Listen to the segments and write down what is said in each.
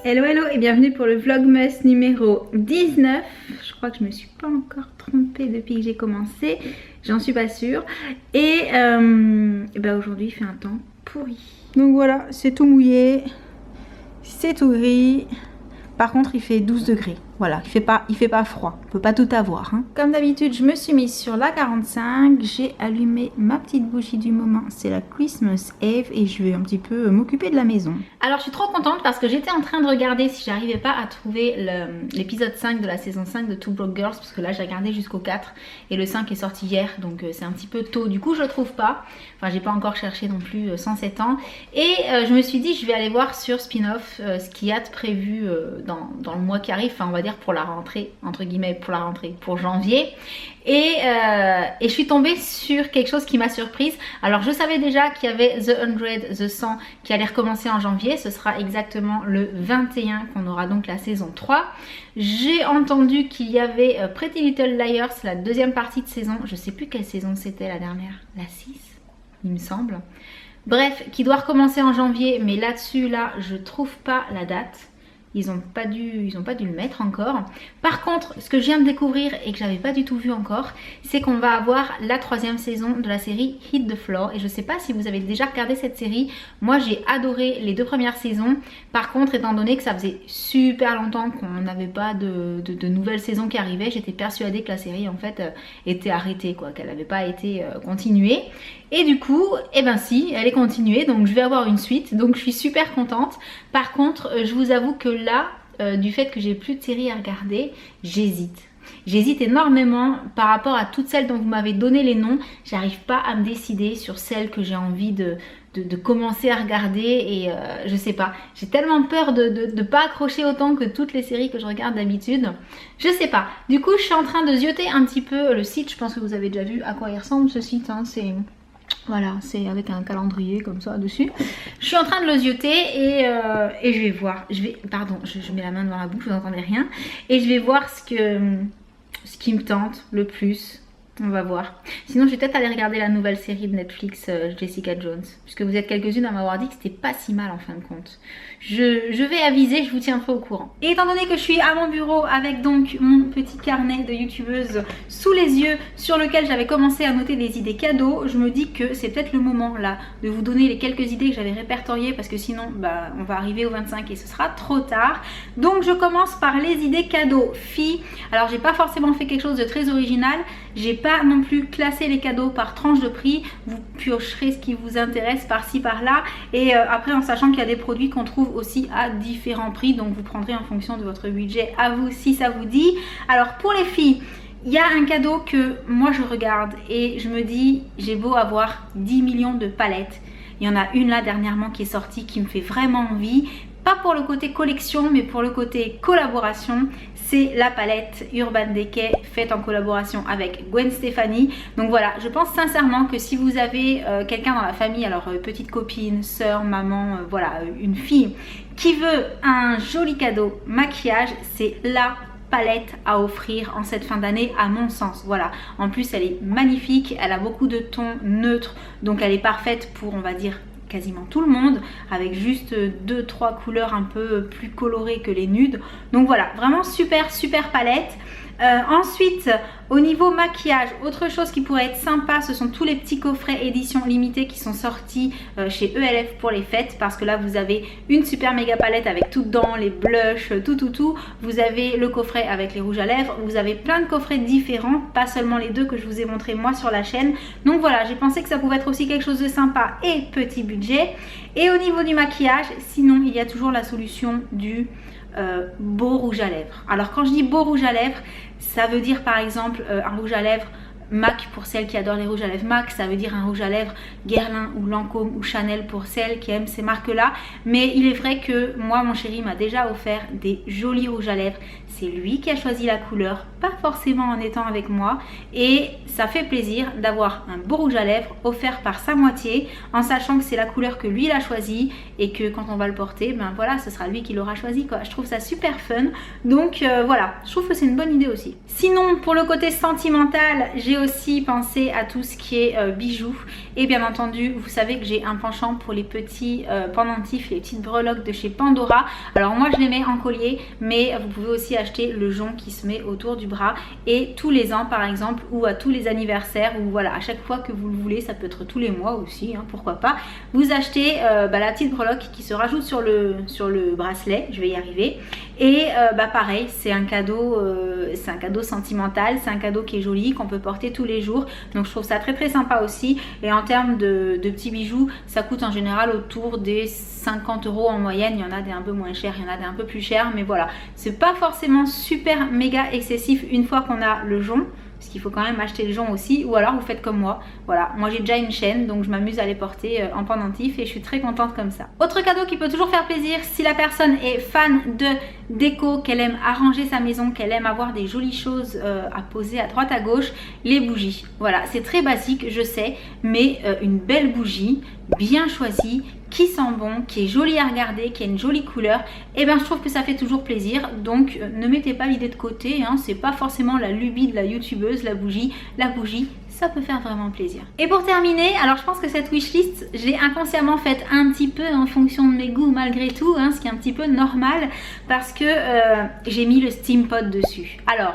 Hello hello et bienvenue pour le Vlogmas numéro 19. Je crois que je me suis pas encore trompée depuis que j'ai commencé, j'en suis pas sûre. Et ben aujourd'hui il fait un temps pourri. Donc voilà, c'est tout mouillé, c'est tout gris. Par contre il fait 12 degrés. Voilà, il fait pas froid, on peut pas tout avoir hein. Comme d'habitude je me suis mise sur la 45, j'ai allumé ma petite bougie du moment, c'est la Christmas Eve et je vais un petit peu m'occuper de la maison. Alors je suis trop contente parce que j'étais en train de regarder si j'arrivais pas à trouver l'épisode 5 de la saison 5 de Two Broke Girls, parce que là j'ai regardé jusqu'au 4 et le 5 est sorti hier, donc c'est un petit peu tôt, du coup je le trouve pas, enfin j'ai pas encore cherché non plus 107 ans et je me suis dit je vais aller voir sur Spin-off ce qu'il y a de prévu dans le mois qui arrive, enfin on va dire pour la rentrée, entre guillemets pour la rentrée, pour janvier. Et je suis tombée sur quelque chose qui m'a surprise. Alors je savais déjà qu'il y avait The 100, The 100 qui allait recommencer en janvier. Ce sera exactement le 21 qu'on aura donc la saison 3. J'ai entendu qu'il y avait Pretty Little Liars, la deuxième partie de saison. Je sais plus quelle saison c'était la dernière. La 6 il me semble. Bref, qui doit recommencer en janvier. Mais là-dessus, là, je trouve pas la date. Ils n'ont pas dû le mettre encore. Par contre, ce que je viens de découvrir et que j'avais pas du tout vu encore, c'est qu'on va avoir la 3e saison de la série Hit the Floor. Et je sais pas si vous avez déjà regardé cette série. Moi, j'ai adoré les 2 premières saisons. Par contre, étant donné que ça faisait super longtemps qu'on n'avait pas de nouvelles saisons qui arrivaient, j'étais persuadée que la série en fait était arrêtée, quoi, qu'elle n'avait pas été continuée. Et du coup, eh ben si, elle est continuée, donc je vais avoir une suite, donc je suis super contente. Par contre, je vous avoue que là, du fait que j'ai plus de séries à regarder, j'hésite. J'hésite énormément par rapport à toutes celles dont vous m'avez donné les noms. J'arrive pas à me décider sur celles que j'ai envie de commencer à regarder et je sais pas. J'ai tellement peur de pas accrocher autant que toutes les séries que je regarde d'habitude. Je sais pas. Du coup, je suis en train de zioter un petit peu le site. Je pense que vous avez déjà vu à quoi il ressemble ce site, hein. C'est... Voilà, c'est avec un calendrier comme ça dessus. Je suis en train de le zioter et je vais voir. Pardon, je mets la main devant la bouche, vous n'entendez rien. Et je vais voir ce qui me tente le plus. On va voir. Sinon, je vais peut-être aller regarder la nouvelle série de Netflix, Jessica Jones. Puisque vous êtes quelques-unes à m'avoir dit que c'était pas si mal en fin de compte. Je vais aviser, je vous tiendrai au courant. Et étant donné que je suis à mon bureau avec donc mon petit carnet de youtubeuse sous les yeux, sur lequel j'avais commencé à noter des idées cadeaux, je me dis que c'est peut-être le moment là de vous donner les quelques idées que j'avais répertoriées, parce que sinon bah, on va arriver au 25 et ce sera trop tard. Donc je commence par les idées cadeaux filles. Alors j'ai pas forcément fait quelque chose de très original. J'ai pas non plus classé les cadeaux par tranche de prix. Vous piocherez ce qui vous intéresse par-ci par-là. Et après, en sachant qu'il y a des produits qu'on trouve aussi à différents prix. Donc vous prendrez en fonction de votre budget à vous si ça vous dit. Alors pour les filles, il y a un cadeau que moi je regarde et je me dis, j'ai beau avoir 10 millions de palettes. Il y en a une là dernièrement qui est sortie qui me fait vraiment envie. Pas pour le côté collection, mais pour le côté collaboration. C'est la palette Urban Decay faite en collaboration avec Gwen Stefani. Donc voilà, je pense sincèrement que si vous avez quelqu'un dans la famille, alors petite copine, soeur, maman, voilà, une fille qui veut un joli cadeau maquillage, c'est la palette à offrir en cette fin d'année à mon sens. Voilà, en plus elle est magnifique, elle a beaucoup de tons neutres, donc elle est parfaite pour, on va dire, quasiment tout le monde, avec juste 2-3 couleurs un peu plus colorées que les nudes. Donc voilà, vraiment super palette. Ensuite, au niveau maquillage, autre chose qui pourrait être sympa, ce sont tous les petits coffrets édition limitée qui sont sortis chez ELF pour les fêtes, parce que là vous avez une super méga palette avec tout dedans, les blushs, tout. Vous avez le coffret avec les rouges à lèvres, vous avez plein de coffrets différents, pas seulement les 2 que je vous ai montré moi sur la chaîne. Donc voilà, j'ai pensé que ça pouvait être aussi quelque chose de sympa et petit budget. Et au niveau du maquillage, sinon il y a toujours la solution du beau rouge à lèvres. Alors quand je dis beau rouge à lèvres, ça veut dire par exemple un rouge à lèvres MAC pour celles qui adorent les rouges à lèvres MAC, ça veut dire un rouge à lèvres Guerlain ou Lancôme ou Chanel pour celles qui aiment ces marques là. Mais il est vrai que moi, mon chéri m'a déjà offert des jolis rouges à lèvres. C'est lui qui a choisi la couleur, pas forcément en étant avec moi, et ça fait plaisir d'avoir un beau rouge à lèvres offert par sa moitié, en sachant que c'est la couleur que lui il a choisi et que quand on va le porter, ben voilà, ce sera lui qui l'aura choisi quoi. Je trouve ça super fun, donc voilà, je trouve que c'est une bonne idée aussi. Sinon, pour le côté sentimental, j'ai J'ai aussi pensé à tout ce qui est bijoux. Et bien entendu, vous savez que j'ai un penchant pour les petits pendentifs, les petites breloques de chez Pandora. Alors moi je les mets en collier, mais vous pouvez aussi acheter le jonc qui se met autour du bras. Et tous les ans par exemple, ou à tous les anniversaires, ou voilà, à chaque fois que vous le voulez, ça peut être tous les mois aussi, hein, pourquoi pas, vous achetez la petite breloque qui se rajoute sur le bracelet, je vais y arriver. Et pareil, c'est un cadeau sentimental, c'est un cadeau qui est joli, qu'on peut porter tous les jours. Donc je trouve ça très très sympa aussi. Et en termes de petits bijoux, ça coûte en général autour des 50 € en moyenne. Il y en a des un peu moins chers, il y en a des un peu plus chers, mais voilà, c'est pas forcément super méga excessif une fois qu'on a le jonc. Parce qu'il faut quand même acheter le jonc aussi, ou alors vous faites comme moi. Voilà, moi j'ai déjà une chaîne, donc je m'amuse à les porter en pendentif et je suis très contente comme ça. Autre cadeau qui peut toujours faire plaisir, si la personne est fan de déco, qu'elle aime arranger sa maison, qu'elle aime avoir des jolies choses à poser à droite à gauche, les bougies. Voilà, c'est très basique, je sais, mais une belle bougie, bien choisie, qui sent bon, qui est jolie à regarder, qui a une jolie couleur, et bien je trouve que ça fait toujours plaisir. Donc ne mettez pas l'idée de côté, hein, c'est pas forcément la lubie de la youtubeuse, la bougie, ça peut faire vraiment plaisir. Et pour terminer, alors je pense que cette wishlist, je l'ai inconsciemment faite un petit peu en fonction de mes goûts malgré tout, hein, ce qui est un petit peu normal, parce que j'ai mis le Steam Pot dessus. Alors,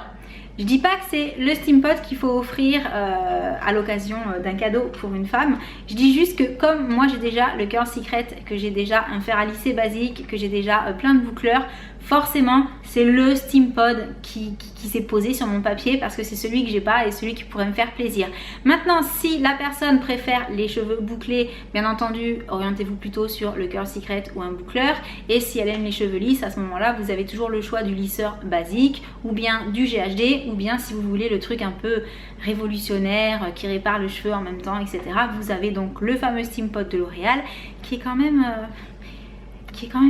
je dis pas que c'est le Steam Pot qu'il faut offrir à l'occasion d'un cadeau pour une femme. Je dis juste que comme moi j'ai déjà le Curl Secret, que j'ai déjà un fer à lisser basique, que j'ai déjà plein de boucleurs, forcément c'est le Steam Pod qui s'est posé sur mon papier parce que c'est celui que j'ai pas et celui qui pourrait me faire plaisir. Maintenant, si la personne préfère les cheveux bouclés, bien entendu orientez-vous plutôt sur le Curl Secret ou un boucleur. Et si elle aime les cheveux lisses, à ce moment là vous avez toujours le choix du lisseur basique ou bien du GHD, ou bien si vous voulez le truc un peu révolutionnaire qui répare le cheveu en même temps, etc. Vous avez donc le fameux Steam Pot de L'Oréal qui est quand même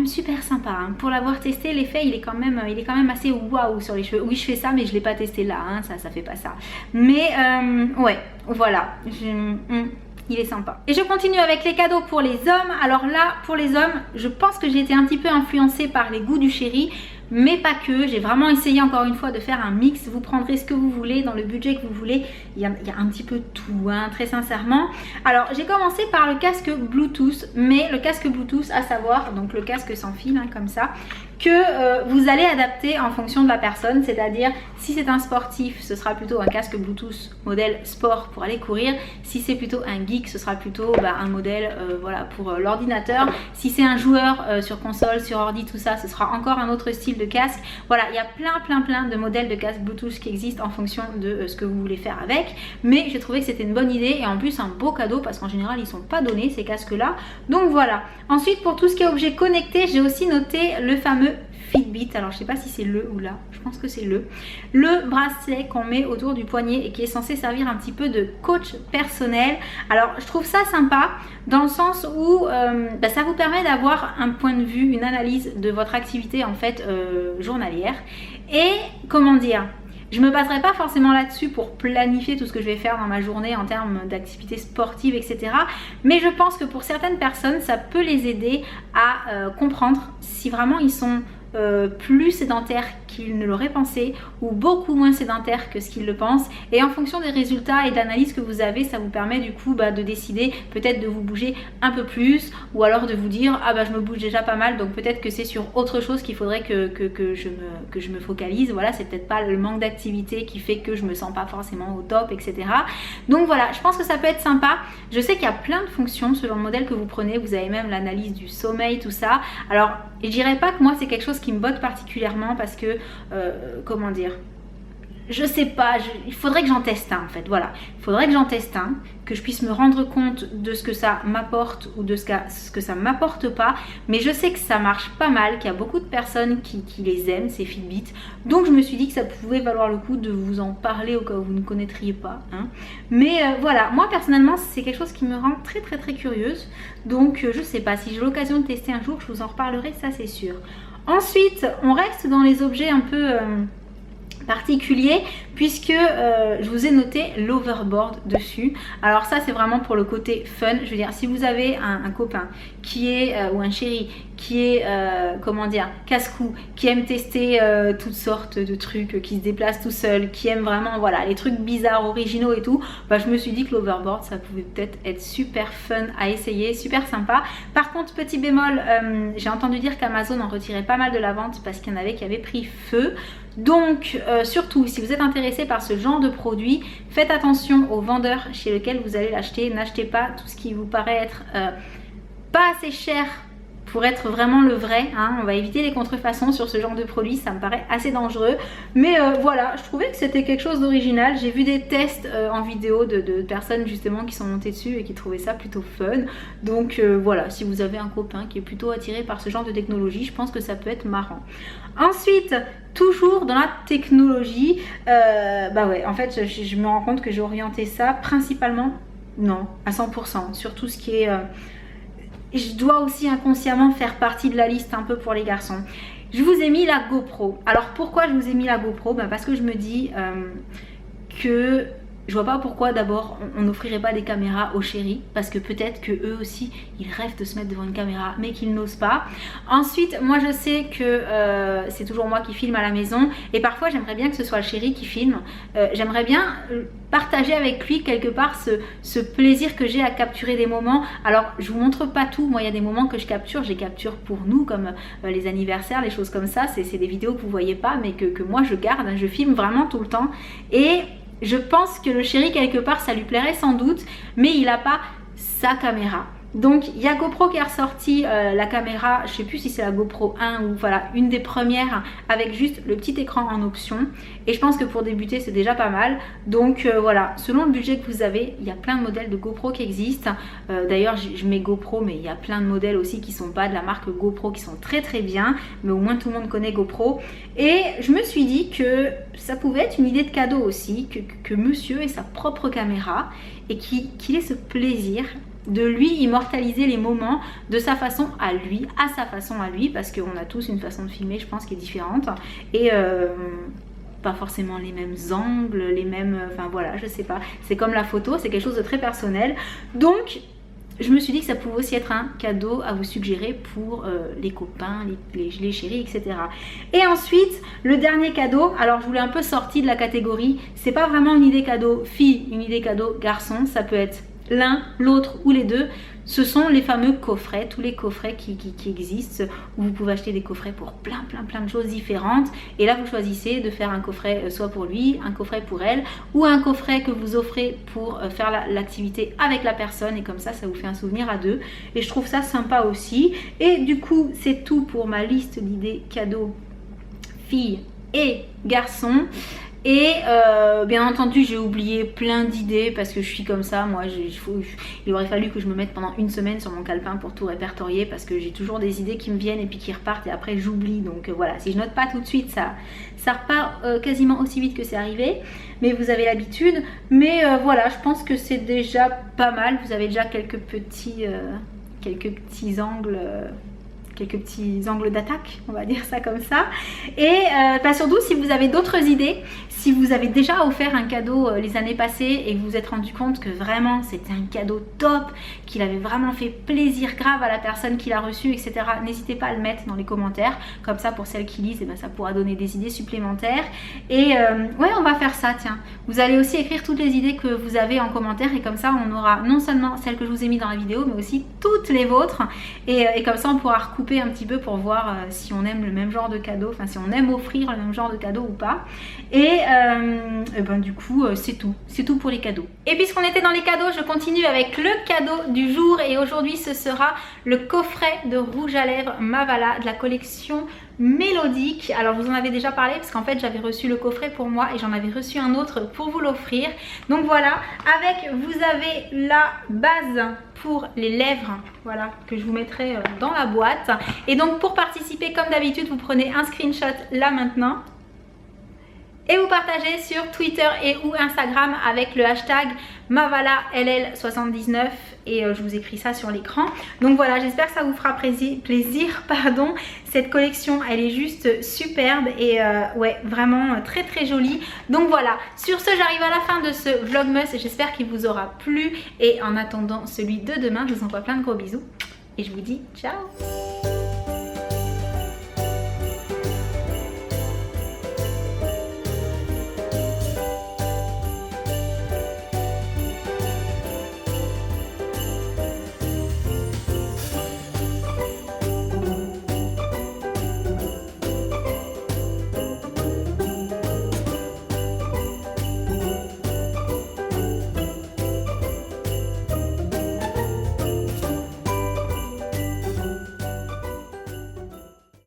super sympa, hein. Pour l'avoir testé, l'effet il est quand même assez waouh sur les cheveux. Oui, je fais ça mais je l'ai pas testé là, hein, ça fait pas ça. Mais ouais, voilà, il est sympa. Et je continue avec les cadeaux pour les hommes. Alors là, pour les hommes, je pense que j'ai été un petit peu influencée par les goûts du chéri, mais pas que. J'ai vraiment essayé encore une fois de faire un mix. Vous prendrez ce que vous voulez dans le budget que vous voulez. Il y a un petit peu de tout, hein, très sincèrement. Alors j'ai commencé par le casque Bluetooth, mais le casque Bluetooth, à savoir donc le casque sans fil, hein, comme ça, que vous allez adapter en fonction de la personne. C'est-à-dire si c'est un sportif, ce sera plutôt un casque Bluetooth modèle sport pour aller courir. Si c'est plutôt un geek, ce sera plutôt un modèle voilà, pour l'ordinateur. Si c'est un joueur sur console, sur ordi, tout ça, ce sera encore un autre style de casque. Voilà, il y a plein de modèles de casque Bluetooth qui existent en fonction de ce que vous voulez faire avec. Mais j'ai trouvé que c'était une bonne idée et en plus un beau cadeau parce qu'en général ils sont pas donnés ces casques là. Donc voilà. Ensuite, pour tout ce qui est objet connecté, j'ai aussi noté le fameux Fitbit. Alors je sais pas si c'est le ou là, je pense que c'est le bracelet qu'on met autour du poignet et qui est censé servir un petit peu de coach personnel. Alors je trouve ça sympa dans le sens où ça vous permet d'avoir un point de vue, une analyse de votre activité en fait journalière. Et comment dire, je me baserai pas forcément là-dessus pour planifier tout ce que je vais faire dans ma journée en termes d'activités sportives, etc. Mais je pense que pour certaines personnes, ça peut les aider à comprendre si vraiment ils sont plus sédentaires qu'ils ne l'auraient pensé ou beaucoup moins sédentaires que ce qu'ils le pensent. Et en fonction des résultats et de l'analyse que vous avez, ça vous permet du coup de décider peut-être de vous bouger un peu plus ou alors de vous dire ah je me bouge déjà pas mal, donc peut-être que c'est sur autre chose qu'il faudrait que je me focalise. Voilà, c'est peut-être pas le manque d'activité qui fait que je me sens pas forcément au top, etc. Donc voilà, je pense que ça peut être sympa. Je sais qu'il y a plein de fonctions selon le modèle que vous prenez. Vous avez même l'analyse du sommeil, tout ça. Alors je dirais pas que moi c'est quelque chose qui me botte particulièrement parce que comment dire, je sais pas, il faudrait que j'en teste un en fait, voilà, il faudrait que j'en teste un, que je puisse me rendre compte de ce que ça m'apporte ou de ce que ça m'apporte pas. Mais je sais que ça marche pas mal, qu'il y a beaucoup de personnes qui les aiment, ces Fitbit, donc je me suis dit que ça pouvait valoir le coup de vous en parler au cas où vous ne connaîtriez pas, hein. Mais voilà, moi personnellement c'est quelque chose qui me rend très curieuse, donc je sais pas, si j'ai l'occasion de tester un jour je vous en reparlerai, ça c'est sûr. Ensuite on reste dans les objets un peu particulier puisque je vous ai noté l'overboard dessus. Alors ça c'est vraiment pour le côté fun. Je veux dire, si vous avez un copain qui est ou un chéri qui est, comment dire, casse-cou, qui aime tester toutes sortes de trucs, qui se déplace tout seul, qui aime vraiment, voilà, les trucs bizarres, originaux et tout, bah, je me suis dit que l'overboard, ça pouvait peut-être être super fun à essayer, super sympa. Par contre, petit bémol, j'ai entendu dire qu'Amazon en retirait pas mal de la vente parce qu'il y en avait qui avaient pris feu. Donc surtout si vous êtes intéressé par ce genre de produit, faites attention aux vendeurs chez lesquels vous allez l'acheter. N'achetez pas tout ce qui vous paraît être pas assez cher pour être vraiment le vrai, hein. On va éviter les contrefaçons sur ce genre de produit, ça me paraît assez dangereux. Mais voilà, je trouvais que c'était quelque chose d'original. J'ai vu des tests en vidéo de personnes justement qui sont montées dessus et qui trouvaient ça plutôt fun. Donc voilà, si vous avez un copain qui est plutôt attiré par ce genre de technologie, je pense que ça peut être marrant. Ensuite, toujours dans la technologie, bah ouais, en fait je me rends compte que j'ai orienté ça principalement, non, à 100%, sur tout ce qui est... je dois aussi inconsciemment faire partie de la liste un peu pour les garçons. Je vous ai mis la GoPro. Alors pourquoi je vous ai mis la GoPro? Ben parce que je me dis que je vois pas pourquoi d'abord on n'offrirait pas des caméras aux chéris, parce que peut-être que eux aussi ils rêvent de se mettre devant une caméra mais qu'ils n'osent pas. Ensuite, moi je sais que c'est toujours moi qui filme à la maison et parfois j'aimerais bien que ce soit le chéri qui filme. J'aimerais bien partager avec lui quelque part ce plaisir que j'ai à capturer des moments. Alors je vous montre pas tout, moi il y a des moments que je capture pour nous, comme les anniversaires, les choses comme ça. C'est des vidéos que vous voyez pas mais que moi je garde, je filme vraiment tout le temps. Et je pense que le chéri quelque part ça lui plairait sans doute, mais il n'a pas sa caméra. Donc il y a GoPro qui a ressorti la caméra, je sais plus si c'est la GoPro 1 ou voilà, une des premières avec juste le petit écran en option. Et je pense que pour débuter c'est déjà pas mal. Donc voilà, selon le budget que vous avez, il y a plein de modèles de GoPro qui existent. D'ailleurs je mets GoPro, mais il y a plein de modèles aussi qui sont pas de la marque GoPro qui sont très très bien. Mais au moins tout le monde connaît GoPro. Et je me suis dit que ça pouvait être une idée de cadeau aussi, que monsieur ait sa propre caméra et qu'il ait ce plaisir de lui immortaliser les moments de sa façon à lui, parce qu'on a tous une façon de filmer, je pense, qui est différente, et pas forcément les mêmes angles, les mêmes, enfin voilà, je sais pas, c'est comme la photo, c'est quelque chose de très personnel. Donc je me suis dit que ça pouvait aussi être un cadeau à vous suggérer pour les copains, les chéris, etc. Et ensuite, le dernier cadeau, alors je vous l'ai un peu sorti de la catégorie, c'est pas vraiment une idée cadeau fille, une idée cadeau garçon, ça peut être l'un, l'autre ou les deux. Ce sont les fameux coffrets, tous les coffrets qui existent, où vous pouvez acheter des coffrets pour plein de choses différentes. Et là vous choisissez de faire un coffret soit pour lui, un coffret pour elle, ou un coffret que vous offrez pour faire l'activité avec la personne, et comme ça vous fait un souvenir à deux. Et je trouve ça sympa aussi. Et du coup c'est tout pour ma liste d'idées cadeaux filles et garçons. Et bien entendu j'ai oublié plein d'idées parce que je suis comme ça, moi il aurait fallu que je me mette pendant une semaine sur mon calepin pour tout répertorier, parce que j'ai toujours des idées qui me viennent et puis qui repartent et après j'oublie. Donc voilà, si je note pas tout de suite ça repart quasiment aussi vite que c'est arrivé, mais vous avez l'habitude. Mais voilà, je pense que c'est déjà pas mal. Vous avez déjà quelques petits angles, quelques petits angles d'attaque, on va dire ça comme ça. Et surtout si vous avez d'autres idées, si vous avez déjà offert un cadeau les années passées et que vous vous êtes rendu compte que vraiment c'était un cadeau top, qu'il avait vraiment fait plaisir grave à la personne qui l'a reçu, etc., n'hésitez pas à le mettre dans les commentaires, comme ça pour celles qui lisent, et ben ça pourra donner des idées supplémentaires. Et ouais, on va faire ça, tiens, vous allez aussi écrire toutes les idées que vous avez en commentaire, et comme ça on aura non seulement celles que je vous ai mis dans la vidéo, mais aussi toutes les vôtres, et comme ça on pourra recouper un petit peu pour voir si on aime le même genre de cadeau, enfin si on aime offrir le même genre de cadeau ou pas. Et ben du coup c'est tout pour les cadeaux. Et puisqu'on était dans les cadeaux, je continue avec le cadeau du jour, et aujourd'hui ce sera le coffret de rouge à lèvres Mavala de la collection Mélodique. Alors je vous en avais déjà parlé parce qu'en fait j'avais reçu le coffret pour moi et j'en avais reçu un autre pour vous l'offrir. Donc voilà, avec vous avez la base pour les lèvres, voilà, que je vous mettrai dans la boîte. Et donc pour participer, comme d'habitude, vous prenez un screenshot là maintenant et vous partagez sur Twitter et ou Instagram avec le hashtag MavalaLL79, et je vous écris ça sur l'écran. Donc voilà, j'espère que ça vous fera plaisir, pardon. Cette collection elle est juste superbe et ouais, vraiment très très jolie. Donc voilà, sur ce j'arrive à la fin de ce vlogmas, j'espère qu'il vous aura plu, et en attendant celui de demain je vous envoie plein de gros bisous et je vous dis ciao.